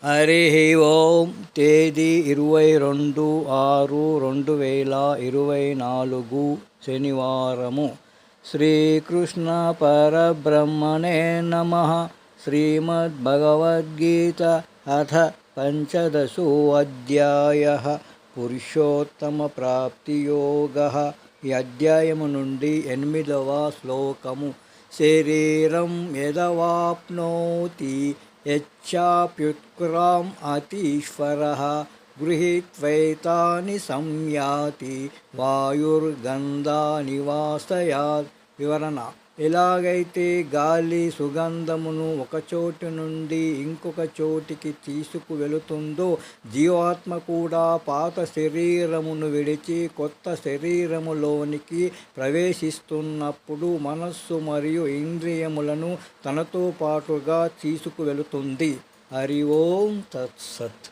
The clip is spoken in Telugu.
హరి ఓం. తేదీ 22/6/2024 శనివారము. శ్రీకృష్ణ పరబ్రహ్మణే నమః. శ్రీమద్భగవద్గీత అథ పంచదశో అధ్యాయః. పురుషోత్తమ ప్రాప్తియోగః. ఈ అధ్యాయము నుండి 8వ శ్లోకము. శరీరం యదవాప్నోతి యచ్చాప్యుత్క్రాం అతీశ్వరః గృహీత్వైతాని సంయాతి వాయుర్గంధాని వాసయాత్. వివరణ: ఎలాగైతే గాలి సుగంధమును ఒక చోటు నుండి ఇంకొక చోటికి తీసుకువెళుతుందో, జీవాత్మ కూడా పాత శరీరమును విడిచి కొత్త శరీరములోనికి ప్రవేశిస్తున్నప్పుడు మనస్సు మరియు ఇంద్రియములను తనతో పాటుగా తీసుకువెళుతుంది. హరి ఓం తత్సత్.